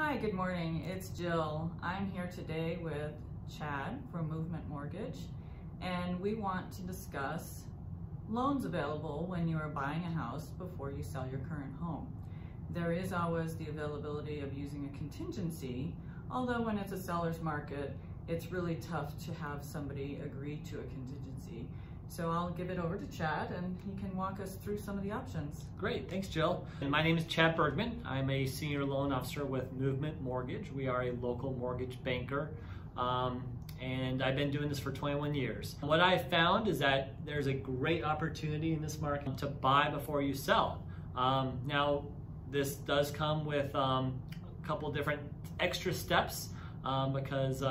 Hi, good morning. It's Jill. I'm here today with Chad from Movement Mortgage, and we want to discuss loans available when you are buying a house before you sell your current home. There is always the availability of using a contingency, although when it's a seller's market, it's really tough to have somebody agree to a contingency. So I'll give it over to Chad and he can walk us through some of the options. Great, thanks Jill. And my name is Chad Bergman. I'm a senior loan officer with Movement Mortgage. We are a local mortgage banker. And I've been doing this for 21 years. What I found is that there's a great opportunity in this market to buy before you sell. Now, this does come with a couple different extra steps because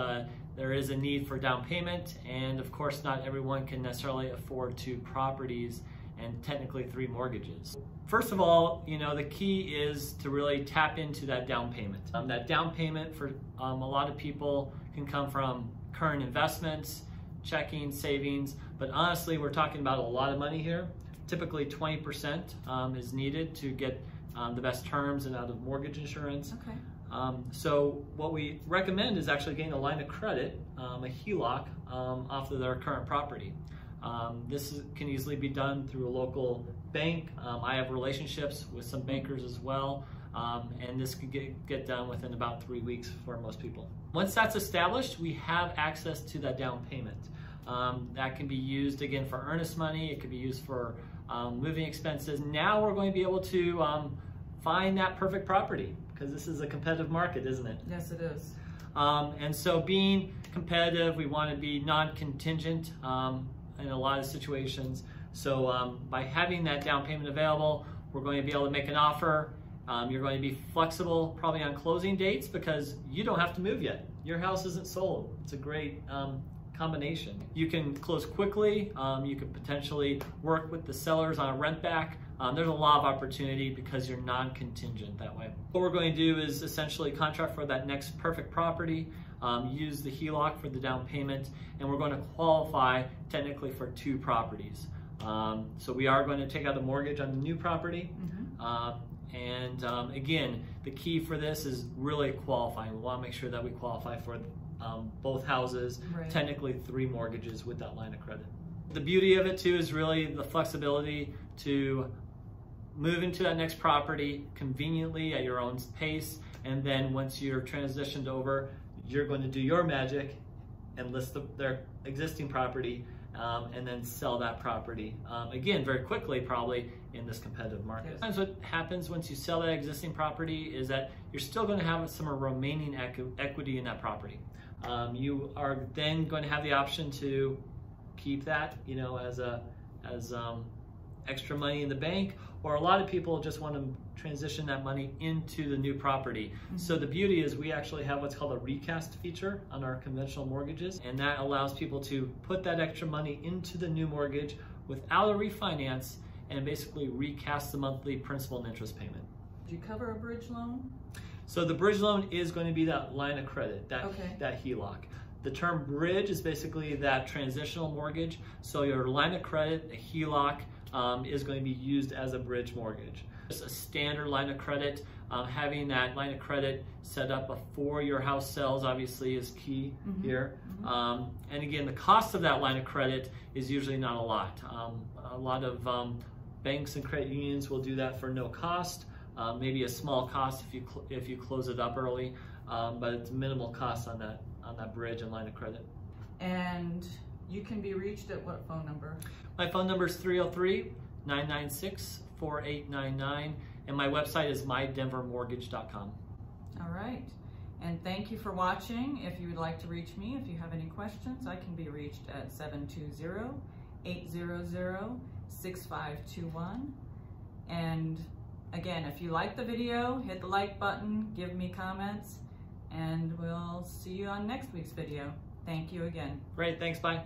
there is a need for down payment, and of course not everyone can necessarily afford 2 properties and technically 3 mortgages. First of all, the key is to really tap into that down payment. That down payment for a lot of people can come from current investments, checking, savings, but honestly we're talking about a lot of money here. Typically 20% is needed to get the best terms and out of mortgage insurance. Okay. So what we recommend is actually getting a line of credit, a HELOC, off of their current property. This can easily be done through a local bank. I have relationships with some bankers as well, and this could get done within about 3 weeks for most people. Once that's established, we have access to that down payment. That can be used again for earnest money. It could be used for moving expenses. Now we're going to be able to find that perfect property, because this is a competitive market, isn't it? Yes, it is. And so being competitive, we want to be non-contingent in a lot of situations. So by having that down payment available, we're going to be able to make an offer. You're going to be flexible probably on closing dates because you don't have to move yet. Your house isn't sold. It's a great combination. You can close quickly. You could potentially work with the sellers on a rent back. There's a lot of opportunity because you're non-contingent that way. What we're going to do is essentially contract for that next perfect property, use the HELOC for the down payment, and we're going to qualify technically for 2 properties. So we are going to take out the mortgage on the new property. Again, the key for this is really qualifying. We want to make sure that we qualify for both houses, right. Technically 3 mortgages with that line of credit. The beauty of it too is really the flexibility to move into that next property conveniently at your own pace, and then once you're transitioned over, you're going to do your magic and list their existing property and then sell that property again very quickly, probably in this competitive market. Sometimes what happens once you sell that existing property is that you're still going to have some remaining equity in that property. You are then going to have the option to keep that, as extra money in the bank, or a lot of people just want to transition that money into the new property. So the beauty is we actually have what's called a recast feature on our conventional mortgages, and that allows people to put that extra money into the new mortgage without a refinance and basically recast the monthly principal and interest payment. Do you cover a bridge loan? So the bridge loan is going to be that line of credit, that HELOC. The term bridge is basically that transitional mortgage. So your line of credit, a HELOC, is going to be used as a bridge mortgage. Just a standard line of credit, having that line of credit set up before your house sells obviously is key here. And again, the cost of that line of credit is usually not a lot. A lot of banks and credit unions will do that for no cost. Maybe a small cost if you close it up early, but it's minimal cost on that bridge and line of credit. And you can be reached at what phone number? My phone number is 303-996-4899, and my website is mydenvermortgage.com. All right. And thank you for watching. If you would like to reach me, if you have any questions, I can be reached at 720-800-6521. And again, if you like the video, hit the like button, give me comments, and we'll see you on next week's video. Thank you again. Great, thanks, bye.